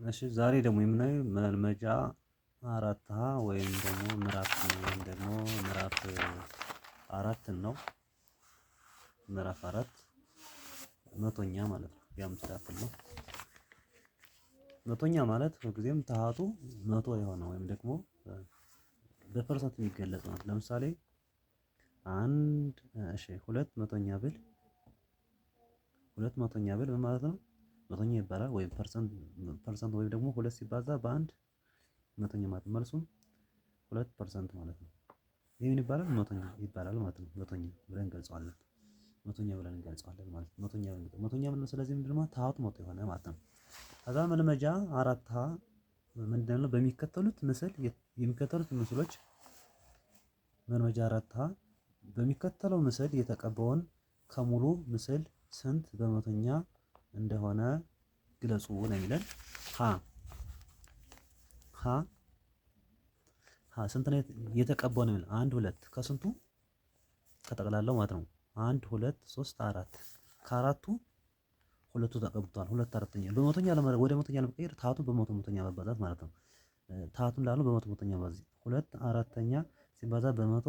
እሺ ዛሬ ደግሞ የምናየው መልመጃ አራት ሀ ወይም ደግሞ ምዕራፍ አራትን ነው። ምዕራፍ አራት መቶኛ ማለት ነው። የአምስት ክፍል ነው። መቶኛ ማለት ሁልጊዜም ታሃቱ መቶ የሆነ ወይም ደግሞ በፐርሰንት የሚገለጽ ነው። ለምሳሌ ሁለት መቶኛ ብል ምን ማለት ነው? መቶኛ ይባላል ወይም ፐርሰንት ወይም ደግሞ ሁለት ሲባዛ በአንድ መቶኛ ማለት ነው። መልሱም 2% ማለት ነው። ይሄ ምን ይባላል? መቶኛ ይባላል ማለት ነው። መቶኛ ብለን እንገልጸዋለን። መቶኛ ማለት ነው። መቶኛ ብለን ስለዚህ ምንድን ነው ታሃቱ መቶ የሆነ ማለት ነው። ከዛ መልመጃ አራት ሀ ምንድን ነው? የሚከተሉት ምስሎች መልመጃ አራት ሀ በሚከተለው ምስል የተቀባውን ከሙሉ ምስል ስንት በመቶኛ እንደሆነ ግለጹ ነው የሚለን። ስንት ነው የተቀባው ነው የሚለው? 1 2 ከስንቱ ከጠቅላላው ማለት ነው። 1 2 3 4 ከአራቱ ሁለቱ ተቀብቷል። ሁለት አራተኛ በመቶኛ ወደ መቶኛ ለመቀየር ታሃቱን በመቶ መቶኛ ማባዛት ማለት ነው። ታሃቱን ላሉ በመቶ መቶኛ ማባዛት ሁለት አራተኛ ሲባዛ በመቶ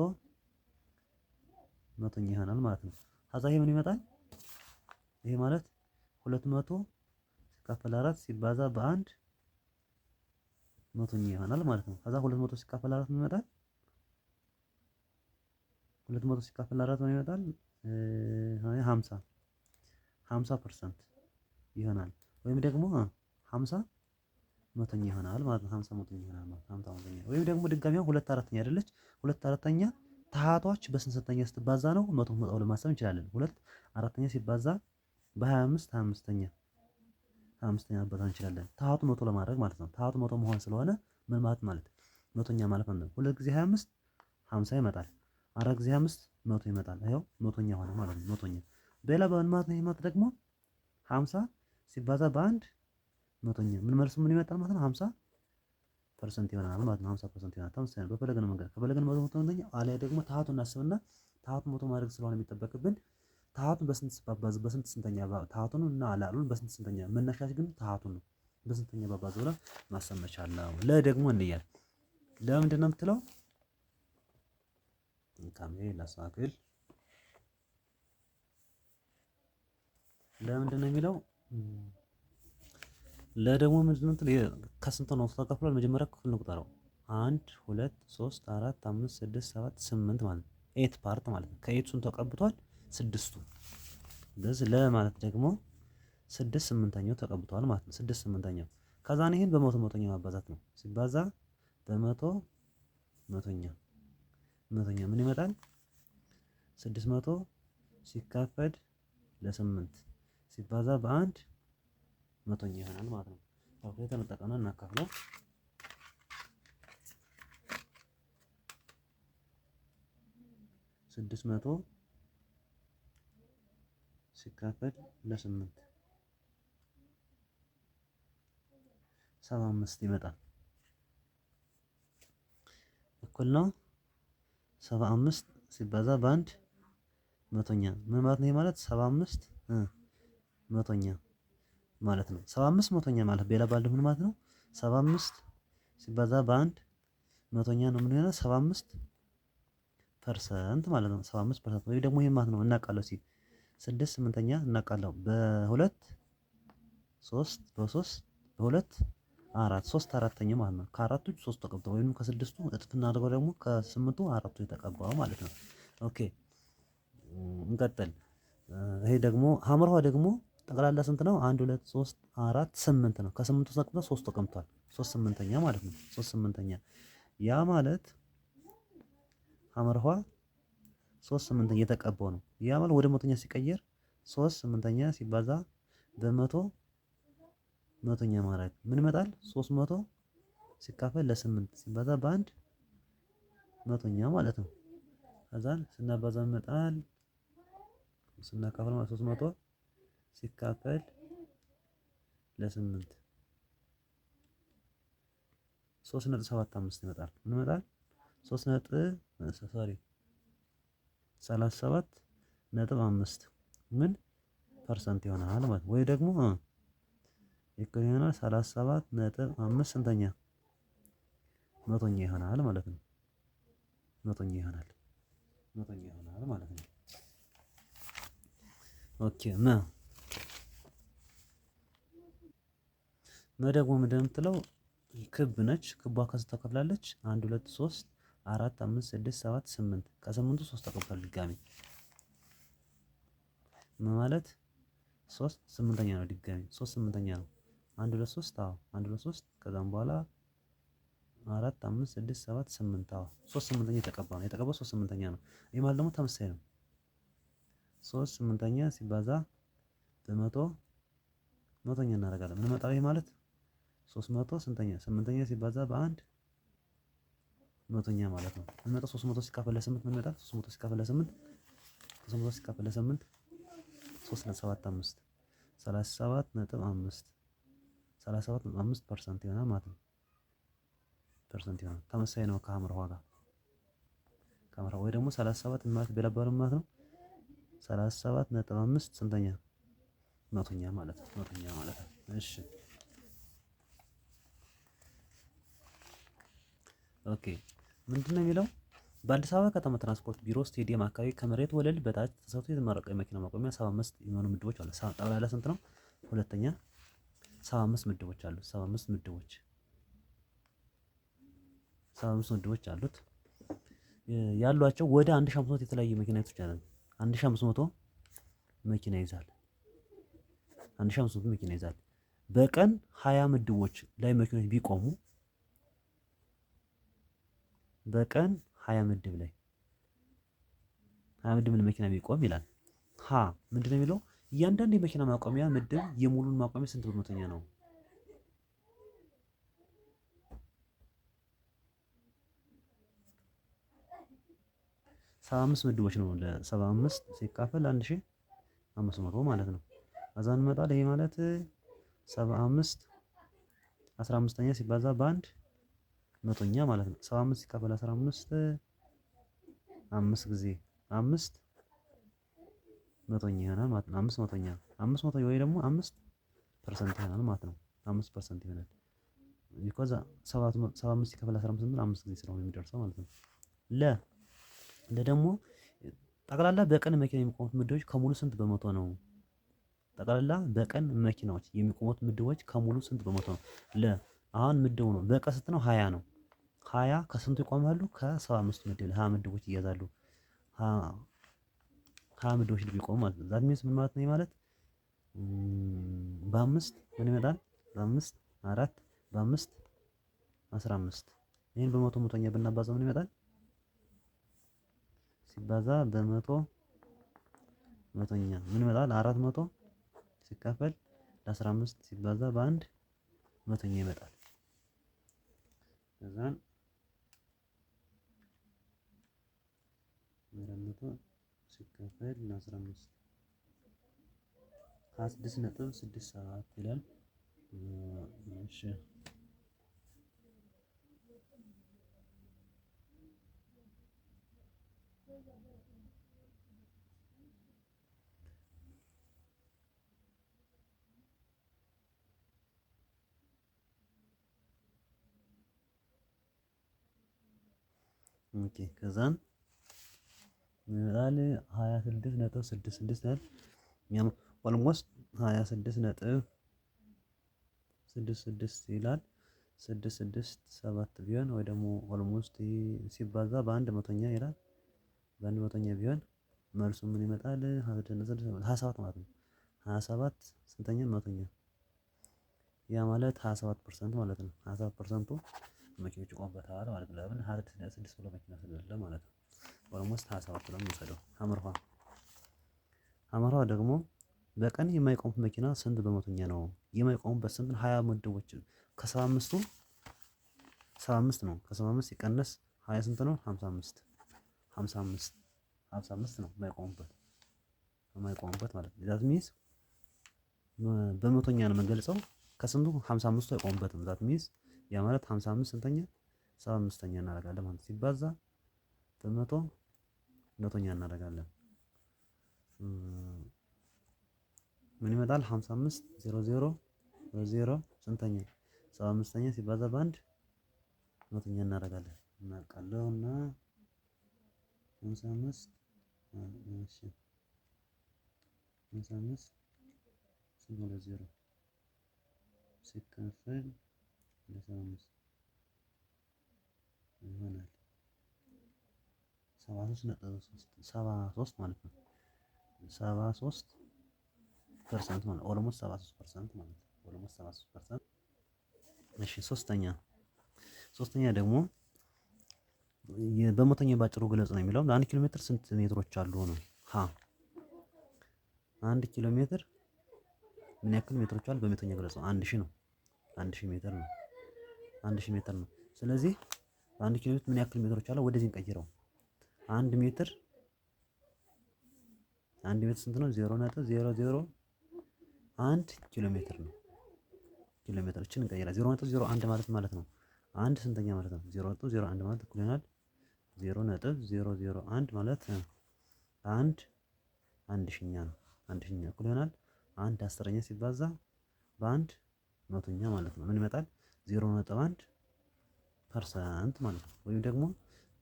መቶኛ ይሆናል ማለት ነው። ከዛ ይሄ ምን ይመጣል? ይሄ ማለት 200 ሲካፈል 4 ሲባዛ በአንድ መቶኛ ይሆናል ማለት ነው። ከዛ 200 ሲካፈል 4 ምን ይመጣል? 200 ሲካፈል 4 ምን ይመጣል? 50% ይሆናል። ወይም ደግሞ 50 መቶኛ ይሆናል ማለት ነው። 50 መቶኛ ይሆናል ማለት ነው። 50 መቶኛ ወይም ደግሞ ድጋሚው ሁለት አራተኛ አይደለች? ሁለት አራተኛ ታሃቷች በስንት ስንተኛ ስትባዛ ነው መቶ ብለን ማሰብ እንችላለን። ሁለት አራተኛ ሲባዛ በ25 25ኛ ማባዛት እንችላለን። ታሃቱ መቶ ለማድረግ ማለት ነው። ታሃቱ መቶ መሆን ስለሆነ ምን ማለት መቶኛ ማለት ነው። ሁለት ጊዜ 25 50 ይመጣል። አራት ጊዜ 5 መቶ ይመጣል። ይኸው መቶኛ ሆነ ማለት ነው። መቶኛ በሌላ ማለት ነው። ይሄ ማለት ደግሞ 50 ሲባዛ በአንድ መቶኛ መልሱ ምን ይመጣል ማለት ነው? 50% ይሆናል ማለት ነው። 50% ይሆናል። ተመሳሳይ ነው። በፈለግነው መንገድ ከፈለግን መቶ መቶኛ አሊያ ደግሞ ታሃቱን እናስብና ታሃቱን መቶ ማድረግ ስለሆነ የሚጠበቅብን ታሃቱን በስንት ሲባዛ በስንት ስንተኛ ታሃቱን እና አላሉን በስንት ስንተኛ መነሻች ግን ታሃቱን ነው በስንተኛ ባባዝ ብለን ማሰብ መቻል ነው። ደግሞ እንያል ለምንድን ነው የምትለው? ካሜራ ላሳክል ለምንድን ነው የሚለው? ለደግሞ ምንድን ነው ከስንት ነው ተከፍሏል? መጀመሪያ ክፍል ነው ቁጠረው 1 2 3 4 5 6 7 8 ማለት ነው። 8 ፓርት ማለት ነው። ከኤቱን ተቀብቷል ስድስቱ ስለዚህ ለማለት ደግሞ 6/8ኛው ተቀብቷል ማለት ነው። 6/8ኛው ከዛ ነው ይሄን በመቶ መቶኛ ማባዛት ነው። ሲባዛ በመቶ መቶኛ ምን ይመጣል? 600 ሲካፈል ለ8 ሲባዛ በአንድ መቶኛ ይሆናል ማለት ነው። ካልኩሌተር እንጠቀምና እናካፍለው። 600 ሲካፈል ለ8 75 ይመጣል። እኩል ነው 75 ሲባዛ በአንድ መቶኛ ምን ማለት ነው? ይሄ ማለት 75 መቶኛ ማለት ነው። 75 መቶኛ ማለት በሌላ ባልድ ምን ማለት ነው? 75 ሲባዛ በአንድ መቶኛ ነው። ምን ይሆናል? 75% ማለት ነው። 75% ወይ ደግሞ ይሄ ማለት ነው እናውቃለሁ። 6/8ኛ እናውቃለሁ በሁለት 3 በ3 በሁለት 4 3/4ኛ ማለት ነው። ከአራቱ 3 ተቀብተው ወይም ከስድስቱ እጥፍ እናድርገው ደግሞ ከ8ቱ አራቱ የተቀባው ማለት ነው። ኦኬ እንቀጥል። ይሄ ደግሞ ሀመርኋ ደግሞ ጠቅላላ ስንት ነው? 1 2 3 4 8 ነው። ከ8ቱ ተቀብቶ 3 ተቀምጧል። 3/8ኛ ማለት ነው። 3/8ኛ ያ ማለት ሀመርኋ 3/8ኛ የተቀባው ነው። ያ ማለት ወደ መቶኛ ሲቀየር 3/8ኛ ሲባዛ በመቶ መቶኛ ማለት ምን ይመጣል? 300 ሲካፈል ለ8 ሲባዛ በአንድ መቶኛ ማለት ነው። ከዛን ስናባዛ ይመጣል ስናካፍል 300 ሲካፈል ለ8 3.75 ይመጣል። ምን ይመጣል? 37.5 ምን ፐርሰንት ይሆናል ማለት ነው። ወይ ደግሞ እኩል ይሆናል 37.5 ስንተኛ መቶኛ ይሆናል ማለት ነው። መቶኛ ይሆናል ማለት ነው። ኦኬ ደግሞ ምንድን ነው የምትለው? ክብ ነች። ክቧ ከስንት ተከፍላለች? 1 2 3 4 5 6 7 8 ከስምንቱ 3 ተከፍሏል። ድጋሚ ማለት 3 ስምንተኛ ነው። ድጋሚ 3 ስምንተኛ ነው። 1 2 3 አዎ 1 2 3 ከዛም በኋላ 4 5 6 7 8 አዎ 3 ስምንተኛ የተቀባው ነው። የተቀባው 3 ስምንተኛ ነው። ይሄ ማለት ደግሞ ተመሳሳይ ነው። 3 ስምንተኛ ሲባዛ በመቶ መቶኛ እናደርጋለን። ምን መጣ? ይሄ ማለት 300 ስንተኛ ስምንተኛ ሲባዛ በአንድ መቶኛ ማለት ነው። ምን መጣ? 300 ሲካፈል ለ8 ምን ይመጣል? 300 ሲካፈል ለ8 300 ሲካፈል ለ8 3.75 37.5 37.5% ይሆናል ማለት ነው። ፐርሰንት ይሆናል። ተመሳሳይ ነው ከሐመር ዋጋ ከሐመር ወይ ደግሞ 37 ማለት በለባሉ ማለት ነው። 37.5 ስንተኛ መቶኛ ማለት ነው። መቶኛ ማለት ነው። እሺ ኦኬ ምንድነው የሚለው? በአዲስ አበባ ከተማ ትራንስፖርት ቢሮ ስቴዲየም አካባቢ ከመሬት ወለል በታች ተሰርቶ የተመረቀ የመኪና ማቆሚያ 75 የሚሆኑ ምድቦች አሉ። ጠቅላላ ስንት ነው? ሁለተኛ 75 ምድቦች አሉ። 75 ምድቦች አሉት። ያሏቸው ወደ 1500 የተለያዩ መኪና አይነቶች አሉ። 1500 መኪና ይዛል። 1500 መኪና ይዛል። በቀን 20 ምድቦች ላይ መኪኖች ቢቆሙ በቀን 20 ምድብ ላይ 20 ምድብ መኪና ቢቆም ይላል። ምንድነው የሚለው? እያንዳንዱ የመኪና ማቆሚያ ምድብ የሙሉን ማቆሚያ ስንት በመቶኛ ነው? 75 ምድቦች ነው። ለ75 ሲካፈል 1500 ማለት ነው። ከዛ እንመጣለን። ይሄ ማለት 75 15ኛ ሲባዛ በአንድ መቶኛ ማለት ነው። 75 ሲካፈል 15 5 ጊዜ 5 መቶኛ ይሆናል ማለት ነው። 5 መቶኛ 5 መቶ ወይ ደግሞ 5% ይሆናል ማለት ነው። 5% ይሆናል። ቢኮዝ 75 ሲካፈል 15 5 ጊዜ ስለሆነ የሚደርሰው ማለት ነው። ደግሞ ጠቅላላ በቀን መኪና የሚቆሙት ምድቦች ከሙሉ ስንት በመቶ ነው? ጠቅላላ በቀን መኪናዎች የሚቆሙት ምድቦች ከሙሉ ስንት በመቶ ነው? አሁን ምድቡ ነው በቀን ስንት ነው? 20 ነው። 20 ከስንቱ ይቆማሉ? ከ75 ምድብ 20 ምድቦች ይያዛሉ። 20 ምድቦች ቢቆሙ ማለት ነው። ዛት ሚንስ ምን ማለት ነው? ማለት በአምስት ምን ይመጣል? በአምስት 4 በአምስት 15 ይሄን በመቶ መቶኛ ብናባዛው ምን ይመጣል? ሲባዛ በመቶ መቶኛ ምን ይመጣል? 400 ሲካፈል ለ15 ሲባዛ በአንድ መቶኛ ይመጣል። ከዛን 400 ሲካፈል ለ15 26.67 ይላል። እሺ ኦኬ ከዛን ይላል 26.66 ነው። እኛም ኦልሞስት 26.66 ይላል። 667 ቢሆን ወይ ደግሞ ኦልሞስት ሲባዛ በአንድ መቶኛ ይላል። በአንድ መቶኛ ቢሆን መልሱ ምን ይመጣል? 27 ማለት ነው። 27 ስንተኛ መቶኛ ያ ማለት 27% ማለት ነው። 27%ቱ መኪኖች ይቆሙበታል ማለት ነው። ለምን 26 ብሎ መኪና ስለሌለ ማለት ነው። ኦልሞስት 27 ብለን እንውሰደው። ሐመርኋ ደግሞ በቀን የማይቆሙት መኪና ስንት በመቶኛ ነው? የማይቆሙበት ስንት 20 ምድቦች ከ75ቱ 75 ነው። ከ75 ሲቀነስ 20 ስንት ነው? 55 ነው የማይቆሙበት ማለት ነው። ዛት ሚንስ በመቶኛ ነው የምንገልጸው። ከስንቱ 55ቱ አይቆሙበትም። ዛት ሚንስ ያ ማለት 55 ስንተኛ 75ኛ እናደርጋለን ማለት ሲባዛ በመቶ መቶኛ እናደርጋለን። ምን ይመጣል? 55 00 በዜሮ ስንተኛ 75ኛ ሲባዛ በአንድ መቶኛ እናደርጋለን። እናውቃለሁ እና 55 እሺ 55 ሲባዛ ዜሮ ሲካፈል ለ75 ይሆናል 73 ማለት ነው። 73% ማለት ኦልሞስት 73% ማለት ነው። ኦልሞስት 73%። እሺ ሶስተኛ ደግሞ በመቶኛ ባጭሩ ግለጽ ነው የሚለው። ለ1 ኪሎ ሜትር ስንት ሜትሮች አሉ ነው? 1 ኪሎ ሜትር ምን ያክል ሜትሮች አሉ? በመቶኛ ግለጽ ነው። 1000 ነው። 1000 ሜትር ነው። 1000 ሜትር ነው። ስለዚህ በ1 ኪሎ ሜትር ምን ያክል ሜትሮች አሉ? ወደዚህ እንቀይረው። 1 ሜትር ስንት ነው? 0.001 ኪሎ ሜትር ነው። ኪሎ ሜትሮችን እንቀይራለን። 0.01 ማለት ነው። አንድ ስንተኛ ማለት ነው? 0.01 ማለት እኩል ይሆናል 0.001 ማለት አንድ ሺኛ ነው። አንድ ሺኛ እኩል ይሆናል 1/10ኛ ሲባዛ በአንድ መቶኛ ማለት ነው። ምን ይመጣል? 0.1% ማለት ነው። ወይም ደግሞ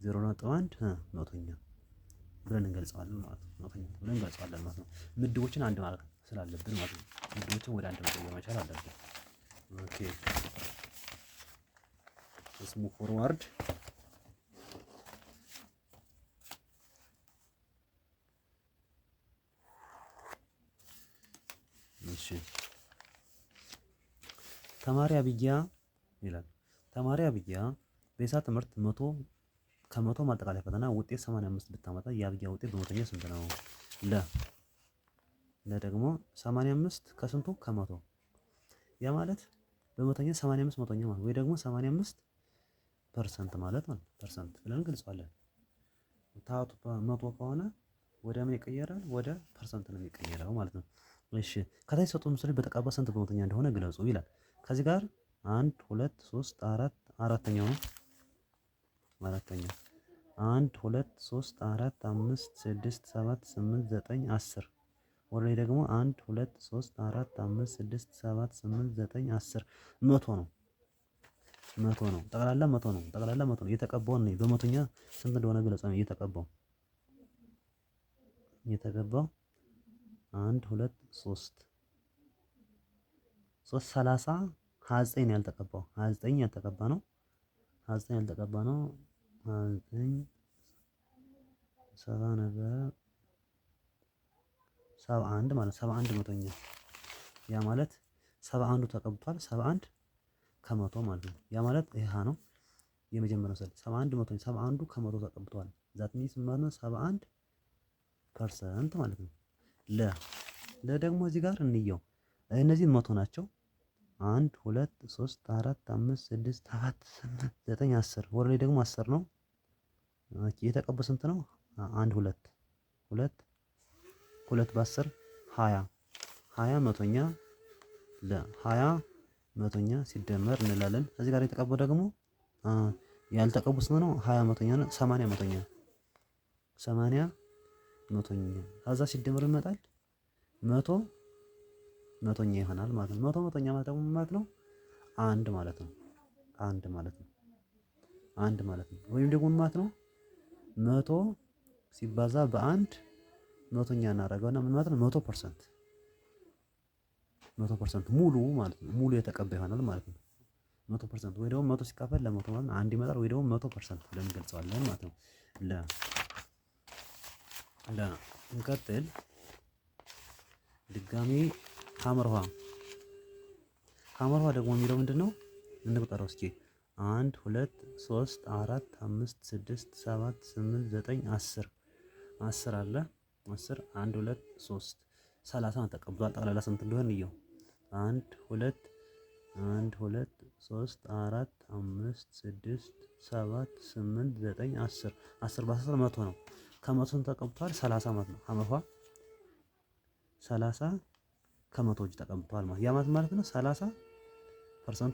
0.1 መቶኛ ብለን እንገልጸዋለን ማለት ነው። መቶኛ ብለን እንገልጸዋለን ማለት ነው። ምድቦችን አንድ ማለት ስላለብን ማለት ነው። ምድቦችን ወደ አንድ መቀየር መቻል አለብን። ኦኬ let's move forward። እሺ ተማሪ አብያ ይላል። ተማሪ አብያ በሂሳብ ትምህርት ከመቶ ማጠቃለያ ፈተና ውጤት 85 ብታመጣ የአብያ ውጤት በመቶኛ ስንት ነው? ደግሞ 85 ከስንቱ ከመቶ ያ ማለት በመቶኛ 85 መቶኛ ማለት ወይ ደግሞ 85% ማለት ነው። ፐርሰንት ብለን እንገልጸዋለን። ታቱ መቶ ከሆነ ወደ ምን ይቀየራል? ወደ ፐርሰንት ነው የሚቀየረው ማለት ነው። እሺ ከታች ሰጡ ምስሎች በተቀባ ስንት በመቶኛ እንደሆነ ግለጹ ይላል። ከዚህ ጋር 1 2 3 4 አራተኛው ነው። 1 2 3 4 5 6 7 8 9 10 ወደ ላይ ደግሞ 1 2 3 4 5 6 7 8 9 10 መቶ ነው። ጠቅላላ መቶ ነው። የተቀባውን ነው በመቶኛ ስንት እንደሆነ ግለጽ ነው። የተቀባው 1 2 3 30 29 ነው ያልተቀባው። 29 ያልተቀባ ነው። 29 70 ነበረ 71 ማለት 71 መቶኛ ያ ማለት 71ዱ ተቀብቷል። 71 ከመቶ ማለት ነው። ያ ማለት ይሄ ነው የመጀመሪያው ሰል 71 መቶኛ 71ዱ ከመቶ ተቀብቷል። ዛት ሚንስ ማለት ነው 71% ማለት ነው። ደግሞ እዚህ ጋር እንየው እነዚህ መቶ ናቸው። 1 2 3 4 5 6 7 8 9 10 ወደ ላይ ደግሞ 10 ነው። የተቀበ ስንት ነው? 1 2 በ10 20 መቶኛ ለ20 መቶኛ ሲደመር እንላለን። እዚህ ጋር የተቀበው ደግሞ ያልተቀቡ ስንት ነው? 20 መቶኛ ነው። 80 መቶኛ ከዛ ሲደመር ይመጣል መቶኛ ይሆናል ማለት ነው። መቶኛ ማለት ደግሞ ማለት ነው አንድ ማለት ነው። ወይም ደግሞ ማለት ነው መቶ ሲባዛ በአንድ መቶኛ እናደርገውና ምን ማለት ነው 100% ሙሉ ማለት ነው። ሙሉ የተቀባ ይሆናል ማለት ነው። 100% ወይ ደግሞ 100 ሲካፈል ለመቶ ማለት ነው አንድ ይመጣል። ወይ ደግሞ 100% ብለን እንገልጸዋለን ማለት ነው። እንቀጥል ድጋሚ ሐመርሃ ደግሞ የሚለው ምንድነው? እንቁጠረው እስኪ 1 2 3 4 5 6 7 8 9 10 አለ 10 1 2 3 30 ተቀብሏል። ጠቅላላ ስንት እንደሆነ እንየው 1 2 3 4 5 6 7 8 9 10 በ10 መቶ ነው። ከመቶን ተቀብቷል 30 ማለት ነው። ሐመርሃ 30 ከመቶዎች ተቀብቷል ማለት ያ ማለት ነው 30%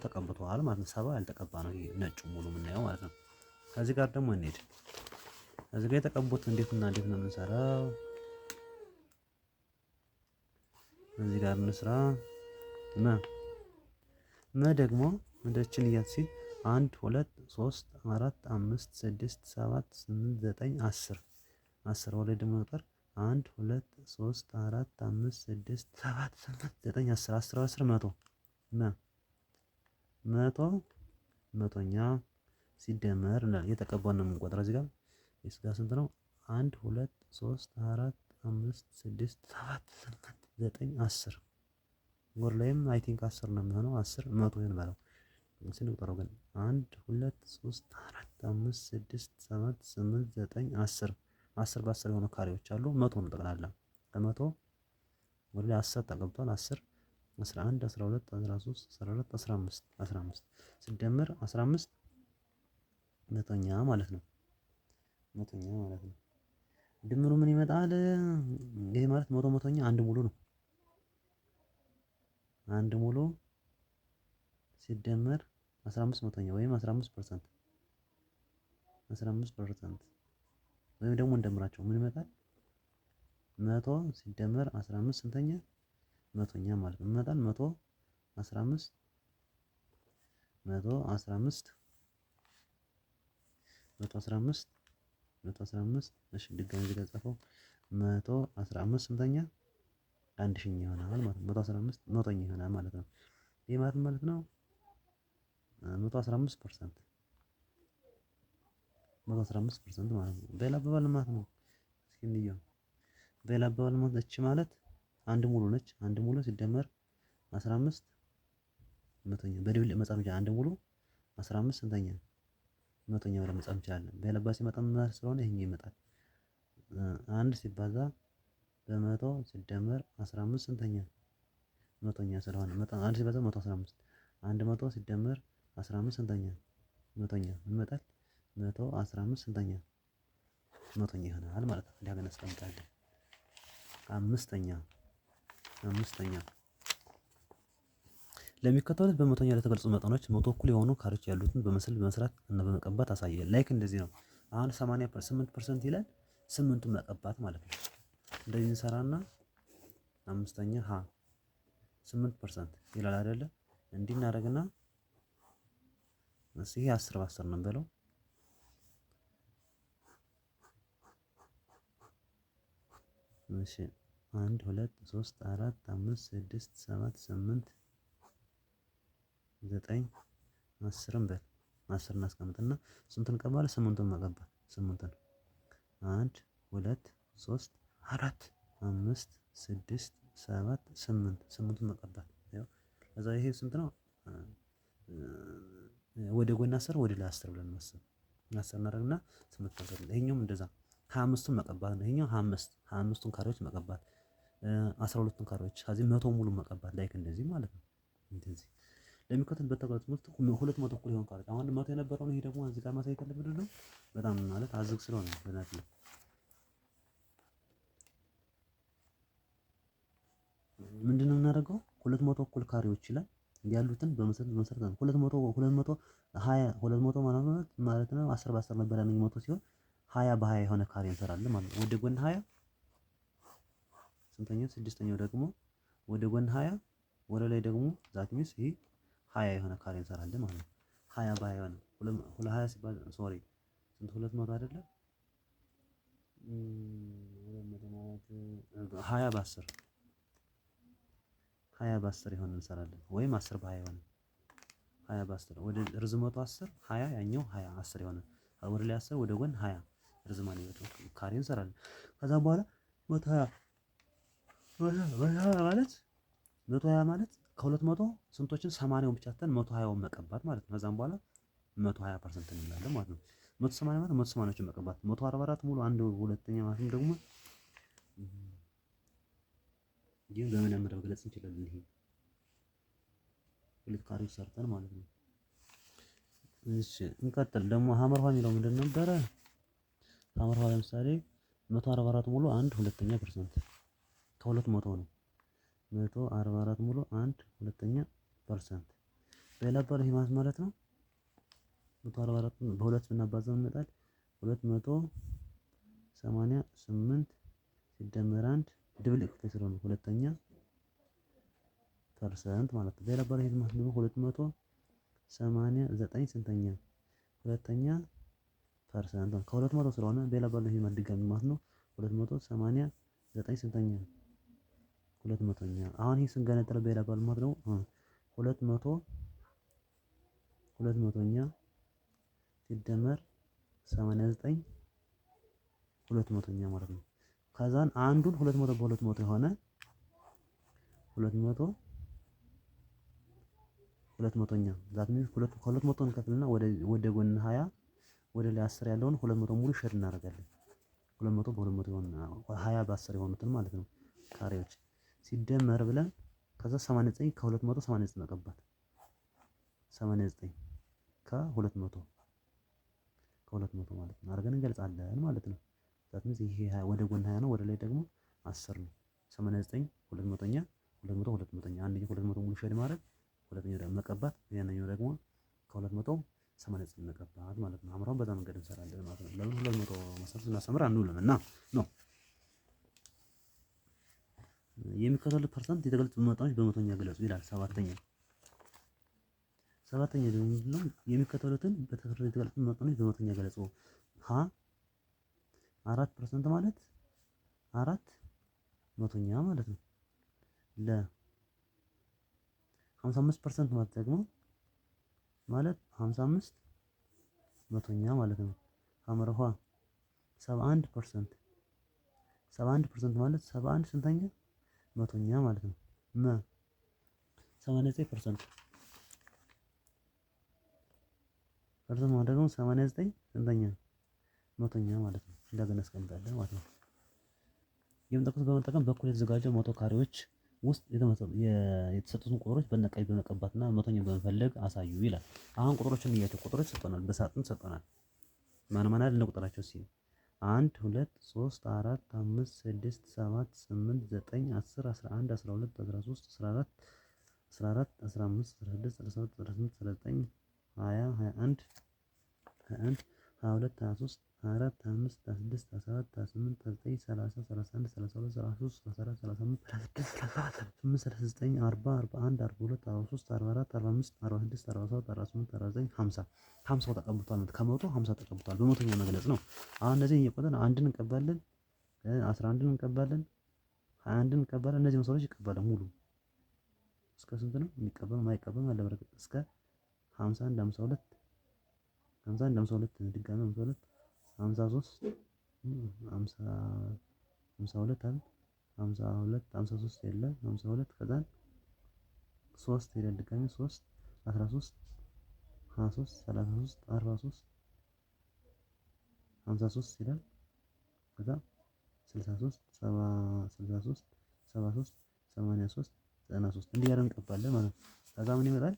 ተቀብቷል ማለት ነው። 70 ያልተቀባ ነው። ይሄ ነጩ ሙሉ የምናየው ማለት ነው። ከዚህ ጋር ደግሞ እንሂድ። እዚህ ጋር የተቀቡት እንዴት ነው የምንሰራው? እዚህ ጋር እንስራ ደግሞ እንደችን እያት ሲል 1 2 3 4 5 6 7 8 9 10 10 ወደ ደግሞ ቁጥር 1 2 3 4 5 6 7 8 9 10 10 10 መቶ መቶኛ ሲደመር የተቀባውን ነው የምንቆጥረው። እዚህ ጋር እዚህ ጋር ስንት ነው? 1 2 3 4 5 6 7 8 9 10 ወር ላይም አይ ቲንክ 10 ነው የሚሆነው። 10 መቶ ይሆን ባለው ስንቆጥረው ግን 1 2 3 4 5 6 7 8 9 10 10 በ10 የሆኑ ካሬዎች አሉ። መቶ ነው ጠቅላላ ከመቶ ወደ ላይ 10 ተቀምጧል። 10 11 12 13 14 15 15 ሲደመር 15 መቶኛ ማለት ነው። መቶኛ ማለት ነው። ድምሩ ምን ይመጣል? ይሄ ማለት መቶ መቶኛ አንድ ሙሉ ነው። አንድ ሙሉ ሲደመር 15 መቶኛ ወይም 15% 15% ወይም ደግሞ እንደምራቸው ምን ይመጣል? መቶ ሲደመር 15 ስንተኛ? መቶኛ ማለት ነው። ይመጣል 115 115 115 እሺ ድጋሚ እዚህ ጋር ጻፈው 115 ስንተኛ? አንድ ሺኛ ይሆናል ማለት ነው። 115 መቶኛ ይሆናል ማለት ነው። ይሄ ማለት ነው 115% 115% ማለት ነው። በሌላ አባባል ማለት ነው። እስኪ እንየው። በሌላ አባባል ማለት እቺ ማለት አንድ ሙሉ ነች። አንድ ሙሉ ሲደመር 15 መቶኛ በድብል መጻፍ እንችላለን። አንድ ሙሉ 15 ስንተኛ? መቶኛ ብለን መጻፍ እንችላለን። በሌላ አባባል ሲመጣ ምን ስለሆነ ይሄኛው ይመጣል። አንድ ሲባዛ በመቶ ሲደመር 15 ስንተኛ? መቶኛ ስለሆነ አንድ ሲባዛ 115 አንድ መቶ ሲደመር 15 ስንተኛ? መቶኛ ይመጣል 115 ስንተኛ? መቶኛ ይሆናል ማለት ነው። እንዲህ አድርገን እናስቀምጣለን። አምስተኛ ለሚከተሉት በመቶኛ ለተገለጹ መጠኖች መቶ እኩል የሆኑ ካሬዎች ያሉትን በምስል በመስራት እና በመቀባት አሳየ። ላይክ እንደዚህ ነው። አሁን 88% ይላል 8ቱን መቀባት ማለት ነው። እንደዚህ እንሰራና አምስተኛ 8% ይላል አይደለ? እንዲህ እናደርግና ይሄ 10 በ10 ነው በለው። እሺ 1 2 3 4 5 6 7 8 9 10ን በል 10 እናስቀምጥና ስንቱን እንቀባለን? 8ቱን መቀባት 8ቱን 1 2 3 4 5 6 7 8 8ቱን መቀባት ያው ከዛ ይሄ ስንት ነው? ወደ ጎን 10 ወደ ላይ 10 ብለን ማሰብ 10 እናደርግና 8 ይሄኛውም እንደዛ 25ቱን መቀባት ነው። ይሄኛው 25ቱን ካሬዎች መቀባት 12ቱን ካሬዎች ከዚህ መቶ ሙሉ መቀባት ላይክ እንደዚህ ማለት ነው። እንደዚህ ለሚከተል በተቀመጠ ትምህርት 200 እኩል ይሆን ካሬ አሁን መቶ የነበረው ይሄ ደግሞ እዚህ ጋር ማሳየት ያለብን ነው። በጣም ማለት አዝግ ስለሆነ በእናት ነው። ምንድነው የምናደርገው? 200 እኩል ካሬዎች ይላል ያሉትን በመሰረት ነው 220 ማለት ነው 10 በ10 ነበር ያለኝ መቶ ሲሆን 20 በ20 የሆነ ካሬ እንሰራለን ማለት ነው። ወደ ጎን 20 ስንተኛው? ስድስተኛው ደግሞ ወደ ጎን 20 ወደ ላይ ደግሞ ዛት ሚስ ይሄ 20 የሆነ ካሬ እንሰራለን ማለት ነው። 20 በ20 የሆነ 20 ሲባል ሶሪ ስንት 200 አይደለም 20 በ10 20 በ10 የሆነ እንሰራለን ወይም 10 በ20 የሆነ 20 በ10 ወደ ርዝመቱ 10 20 ያኛው 20 10 የሆነ ወደ ላይ 10 ወደ ጎን 20 ርዝማኔ ነው ካሬ እንሰራለን። ከዛ በኋላ 120 ማለት 120 ማለት ከ200 ስንቶችን 80ውን ብቻ ተን 120ውን መቀባት ማለት ነው። ከዛም በኋላ 120% እንላለን ማለት ነው። 180 ማለት 180ዎችን መቀባት 144 ሙሉ አንድ ሁለተኛ ማለትም ደግሞ ይሄን በመደመር መግለጽ እንችላለን። ይሄ ሁለት ካሬዎች ሰርተን ማለት ነው። እሺ እንቀጥል። ደግሞ ሀመር ውሃ የሚለው ምንድን ነበረ? ሀመር ውሃ ለምሳሌ 144 ሙሉ አንድ ሁለተኛ ፐርሰንት ከ200 ነው። 144 ሙሉ አንድ ሁለተኛ ፐርሰንት በሌላ አባባል ይሄ ማለት ነው 144 በሁለት ብናባዛው ይመጣል 288 ሲደመር አንድ ድብልቅ ክፍል ስለሆነ ሁለተኛ ፐርሰንት ማለት ነው። ሌላ ባለ ማለት ደግሞ 289 ስንተኛ ሁለተኛ ፐርሰንት ነው። ከ200 ስለሆነ ሌላ ባለ ማለት ድጋሚ ማለት ነው 289 ስንተኛ 200ኛ። አሁን ይሄ ስንገነጥለው በሌላ ባለ ማለት ነው 200ኛ ሲደመር 89 200ኛ ማለት ነው። ከዛን አንዱን 200 በ200 የሆነ 200 200ኛ ዛት ሚንስ 200 እንከፍልና ወደ ጎን 20 ወደ ላይ 10 ያለውን 200 ሙሉ ሼር እናደርጋለን። 200 በ200 የሆነ 20 በ10 የሆኑትን ማለት ነው ካሬዎች ሲደመር ብለን ከዛ 89 ከ200 89 መቀባት 89 ከ200 ማለት ነው አድርገን እንገልጻለን ማለት ነው። ዛት ሚንስ ይሄ ወደ ጎን 20 ነው፣ ወደ ላይ ደግሞ 10 ነው። 89 200ኛ 200 200ኛ አንደኛው 200 ሙሉ ሼር ማድረግ ሁለተኛው ደግሞ መቀባት ያንኛው ደግሞ ከ200 89 መቀባት ማለት ነው። አምራውን በዛ መንገድ እንሰራለን ማለት ነው። ለምን 200 መሰረት ስናስተምር አንውልም እና ነው የሚከተሉት ፐርሰንት የተገለጹ መጠኖች በመቶኛ ገለጹ ይላል። ሰባተኛ ደግሞ ምንድነው? የሚከተሉትን በተፈጥሮ የተገለጹ መጠኖች በመቶኛ ገለጹ። ሀ 4% ማለት 4 መቶኛ ማለት ነው። ለ 55% ማለት ደግሞ ማለት 55 መቶኛ ማለት ነው። ሐመርኋ 71% 71% ማለት 71 ስንተኛ መቶኛ ማለት ነው። መ 89% ማለት ደግሞ 89 ስንተኛ መቶኛ ማለት ነው። እንደገና አስቀምጣለን ማለት ነው። የምንጠቅሱት በመጠቀም በኩል የተዘጋጀ መቶ ካሬዎች ውስጥ የተሰጡትን ቁጥሮች በነቃይ በመቀባትና መቶኛ በመፈለግ አሳዩ ይላል። አሁን ቁጥሮችን እያቸው ቁጥሮች ሰጠናል፣ በሳጥን ሰጠናል። ማን ማን አይደል ቁጥራቸው ሲል 1 2 3 4 5 6 7 8 9 10 11 12 13 14 15 16 17 18 19 20 21 22 23 24 25 26 27 28 29 30 31 32 33 34 35 36 38 39 40 41 42 43 44 45 46 47 48 49 50 50 ተቀብቷል። ከመቶ 50 ተቀብቷል። በመቶኛ መግለጽ ነው። አሁን እነዚህ እየቆጠርን አንድን እንቀባለን፣ 11ን እንቀባለን፣ 21ን እንቀባለን። እነዚህ መስሎች ይቀባሉ ሙሉ እስከ ስንት ነው የሚቀበል ማይቀበል አለ በረከት እስከ 51 52 51 52 ድጋሚ 52 53 50 52 አይደል 52 53 የለም 52 ከዛን 3 ይላል ድጋሚ 3 13 23 33 43 53 ይላል ከዛ 63 63 73 83 93 እንዲህ ያለን እንቀባለን ማለት ነው። ከዛ ምን ይመጣል?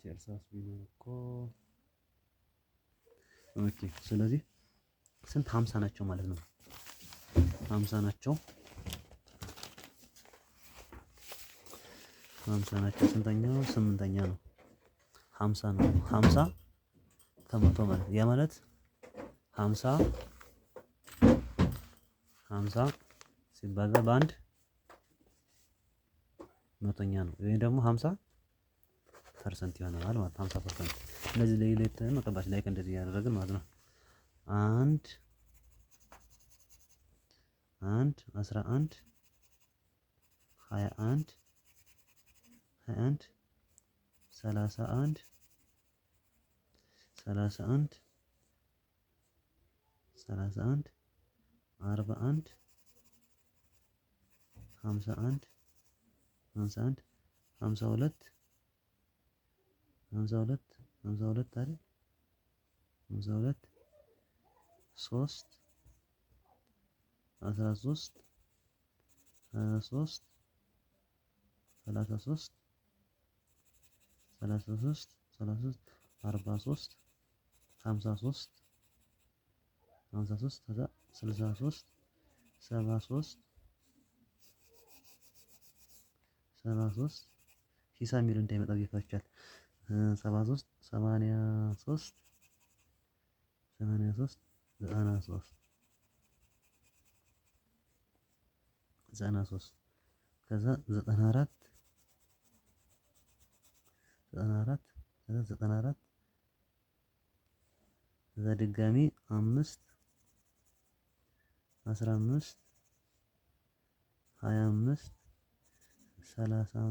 ቸርሳስ ቢኖርኮ ኦኬ። ስለዚህ ስንት 50 ናቸው ማለት ነው። 50 ናቸው 50 ናቸው። ስንተኛው? ስምንተኛ ነው። 50 ነው። 50 ከመቶ ማለት ያ ማለት 50 ሲባዛ በአንድ መቶኛ ነው። ይሄ ደግሞ 50% ይሆናል ማለት 50%። እነዚህ ለይለት መቀባች ላይ እንደዚህ ያደረግን ማለት ነው። 1 11 21 31 31 41 41 51 51 52 52 52 አይደል 52 3 13 23 33 33 33 43 53 53 ከዛ 63 73 73 ሂሳብ የሚል እንዳይመጣ ይፈቻል። 73 83 83 93 93 ከዛ 94 ከዛ 94 ከዛ ድጋሚ 5 15 25 30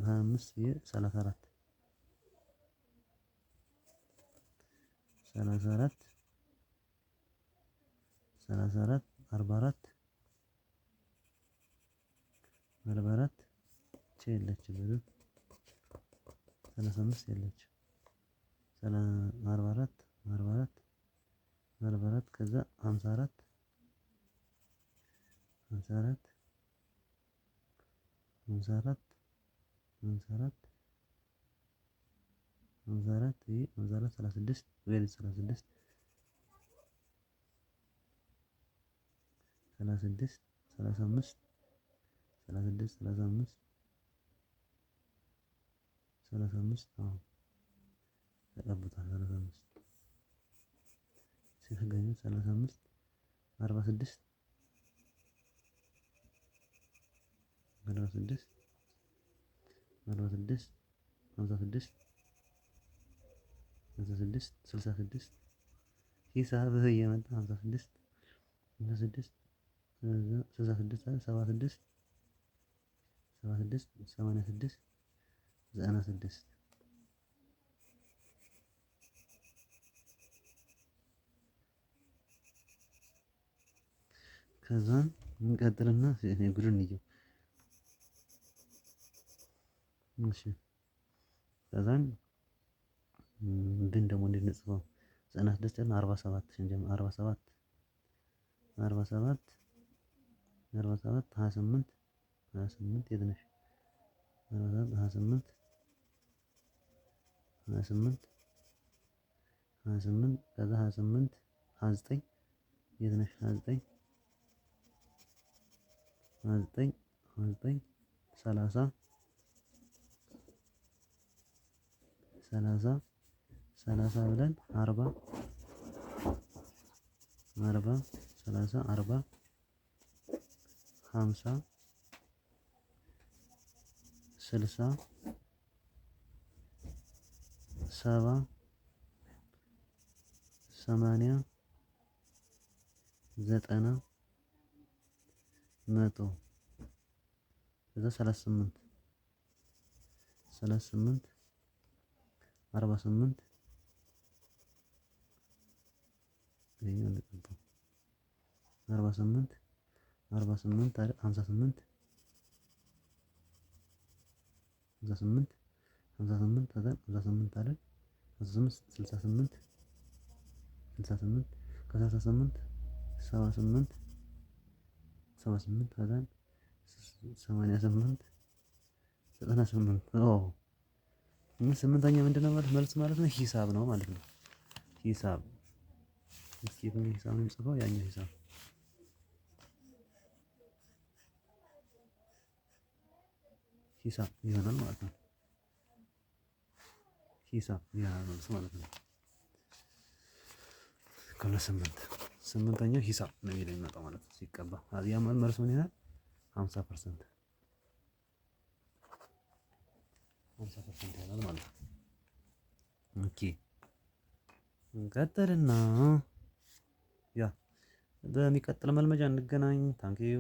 25 34 34 34 44 44 የለችም ብዙ 35 የለችም 44 44 44 ከዛ 54 54 54 54 54 ይሄ 54 36 ወይ 36 36 35 36 35 35 አዎ ተቀብቷል 35 ሲተገኙ 35 46 46 46 56 56 66 ሂሳብ እየመጣ 56 56 66 76 76 86 96 ከዛን እንቀጥልና ጉድን እንየው። እሺ ከዛን ግን ደግሞ እንዴት እንጽፈው 96 እና 47 ስንጀምር 47 47 47 28 28 የት ነሽ 28 28 28 ከዛ 28 29 የት ነሽ 29 29 29 30 30 30 ብለን 40 40 30 40 50 60 70 80 90 100 ከዛ 38 38 48 ይሄኛው ልቀበው 48 48 አይደል 58 58 58 ከዛ 58 አይደል 58 68 68 ከ68 78 78 ከዛ 88 98 ኦ ስምንተኛ ምንድነው ማለት መልስ ማለት ነው ሂሳብ ነው ማለት ነው። ሂሳብ እስኪ ምን ሂሳብ ነው የምጽፈው ያኛው ሂሳብ ሂሳብ ይሆናል ማለት ነው። ሂሳብ ያ መልስ ማለት ነው። ከ8 ስምንተኛው ሂሳብ ነው የሚመጣው ማለት ነው ሲቀባ ያ መልስ ምን ይሆናል 50% 50% ይሆናል ማለት ነው። ኦኬ እንቀጥልና ያ በሚቀጥለው መልመጃ እንገናኝ። ታንኪዩ